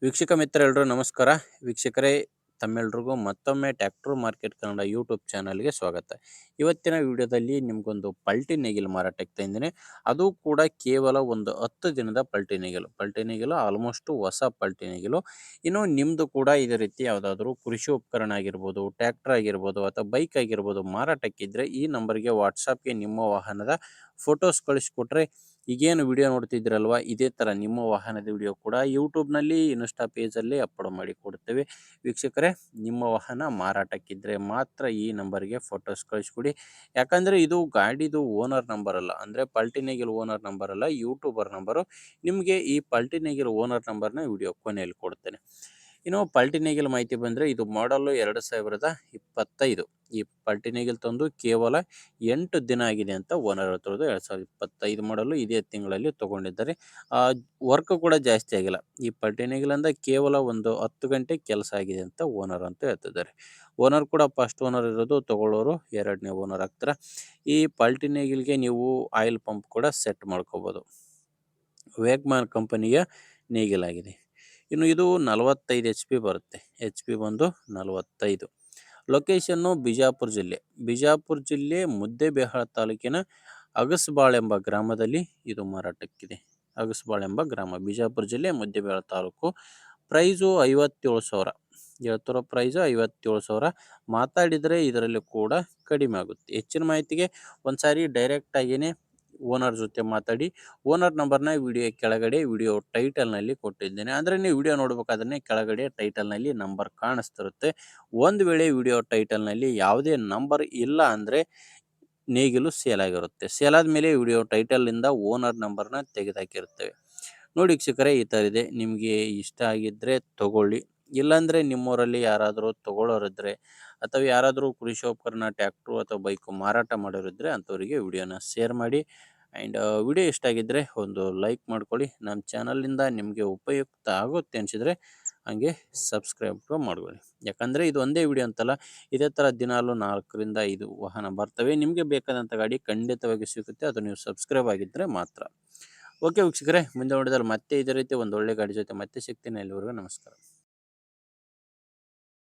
ವೀಕ್ಷಕ ಮಿತ್ರರೆಲ್ಲರೂ ನಮಸ್ಕಾರ. ವೀಕ್ಷಕರೇ, ತಮ್ಮೆಲ್ರಿಗೂ ಮತ್ತೊಮ್ಮೆ ಟ್ಯಾಕ್ಟರ್ ಮಾರ್ಕೆಟ್ ಕನ್ನಡ ಯೂಟ್ಯೂಬ್ ಚಾನಲ್ಗೆ ಸ್ವಾಗತ. ಇವತ್ತಿನ ವಿಡಿಯೋದಲ್ಲಿ ನಿಮಗೊಂದು ಪಲ್ಟಿ ನೇಗಿಲು ಮಾರಾಟಕ್ಕೆ ತಂದಿದ್ದೀನಿ. ಅದು ಕೂಡ ಕೇವಲ ಒಂದು 10 ದಿನದ ಪಲ್ಟಿ ನೇಗಿಲು ಆಲ್ಮೋಸ್ಟ್ ಹೊಸ ಪಲ್ಟಿ ನೇಗಿಲು. ಇನ್ನು ನಿಮ್ಮದು ಕೂಡ ಇದೇ ರೀತಿ ಯಾವುದಾದ್ರೂ ಕೃಷಿ ಉಪಕರಣ ಆಗಿರ್ಬೋದು, ಟ್ಯಾಕ್ಟರ್ ಆಗಿರ್ಬೋದು ಅಥವಾ ಬೈಕ್ ಆಗಿರ್ಬೋದು ಮಾರಾಟಕ್ಕಿದ್ದರೆ ಈ ನಂಬರ್ಗೆ ವಾಟ್ಸಪ್ಗೆ ನಿಮ್ಮ ವಾಹನದ ಫೋಟೋಸ್ ಕಳಿಸ್ಕೊಟ್ರೆ ಈಗೇನು ವಿಡಿಯೋ ನೋಡ್ತಿದ್ದೀರಲ್ವ, ಇದೇ ಥರ ನಿಮ್ಮ ವಾಹನದ ವಿಡಿಯೋ ಕೂಡ ಯೂಟ್ಯೂಬ್ನಲ್ಲಿ ಇನ್ಸ್ಟಾ ಪೇಜಲ್ಲಿ ಅಪ್ಲೋಡ್ ಮಾಡಿ ಕೊಡ್ತೇವೆ. ವೀಕ್ಷಕರೇ, ನಿಮ್ಮ ವಾಹನ ಮಾರಾಟಕ್ಕಿದ್ದರೆ ಮಾತ್ರ ಈ ನಂಬರ್ಗೆ ಫೋಟೋಸ್ ಕಳಿಸ್ಕೊಡಿ. ಯಾಕಂದರೆ ಇದು ಗಾಡಿದು ಓನರ್ ನಂಬರ್ ಅಲ್ಲ, ಅಂದರೆ ಪಲ್ಟಿ ನೇಗಿಲು ಓನರ್ ನಂಬರ್ ಅಲ್ಲ, ಯೂಟ್ಯೂಬರ್ ನಂಬರು. ನಿಮಗೆ ಈ ಪಲ್ಟಿ ನೇಗಿಲು ಓನರ್ ನಂಬರ್ನ ವಿಡಿಯೋ ಕೊನೆಯಲ್ಲಿ ಕೊಡ್ತೇನೆ. ಇನ್ನು ಪಲ್ಟಿ ನೇಗಿಲು ಮಾಹಿತಿ ಬಂದರೆ ಇದು ಮಾಡಲು 2025. ಈ ಪಲ್ಟಿ ನೇಗಿಲು ತಂದು ಕೇವಲ 8 ದಿನ ಆಗಿದೆ ಅಂತ ಓನರ್ ಹೇಳ್ತಿರೋದು. 2025 ಮಾಡಲು ಇದೇ ತಿಂಗಳಲ್ಲಿ ತೊಗೊಂಡಿದ್ದಾರೆ. ವರ್ಕ್ ಕೂಡ ಜಾಸ್ತಿ ಆಗಿಲ್ಲ. ಈ ಪಲ್ಟಿ ನೇಗಿಲಿಂದ ಕೇವಲ ಒಂದು 10 ಗಂಟೆ ಕೆಲಸ ಆಗಿದೆ ಅಂತ ಓನರ್ ಅಂತ ಹೇಳ್ತಿದ್ದಾರೆ. ಓನರ್ ಕೂಡ ಫಸ್ಟ್ ಓನರ್ ಇರೋದು, ತಗೊಳ್ಳೋರು 2ನೇ ಓನರ್ ಆಗ್ತಾರೆ. ಈ ಪಲ್ಟಿ ನೇಗಿಲಿಗೆ ನೀವು ಆಯಿಲ್ ಪಂಪ್ ಕೂಡ ಸೆಟ್ ಮಾಡ್ಕೋಬೋದು. ವೇಗ್ಮಾನ್ ಕಂಪನಿಯ ನೇಗಿಲಾಗಿದೆ. ಇನ್ನು ಇದು 45 HP ಬರುತ್ತೆ. HP ಬಂದು 45. ಲೊಕೇಶನ್ನು ಬಿಜಾಪುರ ಜಿಲ್ಲೆ ಮುದ್ದೇಬಿಹಾಳ ತಾಲೂಕಿನ ಅಗಸಬಾಳ್ ಎಂಬ ಗ್ರಾಮದಲ್ಲಿ ಇದು ಮಾರಾಟಕ್ಕಿದೆ. ಅಗಸಬಾಳ್ ಎಂಬ ಗ್ರಾಮ, ಬಿಜಾಪುರ ಜಿಲ್ಲೆ ಮುದ್ದೇಬಿಹಾಳ ತಾಲೂಕು. ಪ್ರೈಸು 57,000 ಹೇಳ್ತಿರೋ ಪ್ರೈಸು 57,000. ಮಾತಾಡಿದರೆ ಇದರಲ್ಲಿ ಕೂಡ ಕಡಿಮೆ ಆಗುತ್ತೆ. ಹೆಚ್ಚಿನ ಮಾಹಿತಿಗೆ ಒಂದ್ಸಾರಿ ಡೈರೆಕ್ಟಾಗಿಯೇ ಓನರ್ ಜೊತೆ ಮಾತಾಡಿ. ಓನರ್ ನಂಬರ್ನ ವಿಡಿಯೋ ಕೆಳಗಡೆ ವಿಡಿಯೋ ಟೈಟಲ್ನಲ್ಲಿ ಕೊಟ್ಟಿದ್ದೇನೆ. ಅಂದರೆ ನೀವು ವಿಡಿಯೋ ನೋಡ್ಬೇಕಾದ್ರೆ ಕೆಳಗಡೆ ಟೈಟಲ್ನಲ್ಲಿ ನಂಬರ್ ಕಾಣಿಸ್ತಿರುತ್ತೆ. ಒಂದು ವೇಳೆ ವಿಡಿಯೋ ಟೈಟಲ್ನಲ್ಲಿ ಯಾವುದೇ ನಂಬರ್ ಇಲ್ಲ ಅಂದರೆ ನೇಗಿಲು ಸೇಲ್ ಆಗಿರುತ್ತೆ. ಸೇಲ್ ಆದಮೇಲೆ ವಿಡಿಯೋ ಟೈಟಲಿಂದ ಓನರ್ ನಂಬರ್ನ ತೆಗೆದುಹಾಕಿರ್ತೇವೆ. ನೋಡಿ ವೀಕ್ಷಕರೇ, ಈ ಥರ ಇದೆ. ನಿಮಗೆ ಇಷ್ಟ ಆಗಿದ್ದರೆ ತಗೊಳ್ಳಿ. ಇಲ್ಲಾಂದರೆ ನಿಮ್ಮೂರಲ್ಲಿ ಯಾರಾದರೂ ತಗೊಳ್ಳೋರಿದ್ದರೆ ಅಥವಾ ಯಾರಾದರೂ ಕೃಷಿ ಉಪಕರಣ ಟ್ಯಾಕ್ಟ್ರು ಅಥವಾ ಬೈಕು ಮಾರಾಟ ಮಾಡೋರಿದ್ದರೆ ಅಂಥವರಿಗೆ ವಿಡಿಯೋನ ಶೇರ್ ಮಾಡಿ. ಆ್ಯಂಡ್ ವಿಡಿಯೋ ಇಷ್ಟ ಆಗಿದ್ದರೆ ಒಂದು ಲೈಕ್ ಮಾಡ್ಕೊಳ್ಳಿ. ನಮ್ಮ ಚಾನಲಿಂದ ನಿಮಗೆ ಉಪಯುಕ್ತ ಆಗುತ್ತೆ ಅನಿಸಿದರೆ ಹಾಗೆ ಸಬ್ಸ್ಕ್ರೈಬ್ ಮಾಡ್ಕೊಳ್ಳಿ. ಯಾಕಂದರೆ ಇದು ಒಂದೇ ವಿಡಿಯೋ ಅಂತಲ್ಲ, ಇದೇ ಥರ ದಿನಾಲು 4ರಿಂದ 5 ವಾಹನ ಬರ್ತವೆ. ನಿಮಗೆ ಬೇಕಾದಂಥ ಗಾಡಿ ಖಂಡಿತವಾಗಿ ಸಿಗುತ್ತೆ, ಅದು ನೀವು ಸಬ್ಸ್ಕ್ರೈಬ್ ಆಗಿದ್ದರೆ ಮಾತ್ರ. ಓಕೆ ವೀಕ್ಷಕರೇ, ಮುಂದೆ ನೋಡಿದಲ್ಲಿ ಮತ್ತೆ ಇದೇ ರೀತಿ ಒಂದು ಒಳ್ಳೆ ಗಾಡಿ ಜೊತೆ ಮತ್ತೆ ಸಿಗ್ತೀನಿ. ಅಲ್ಲಿವರೆಗೂ ನಮಸ್ಕಾರ.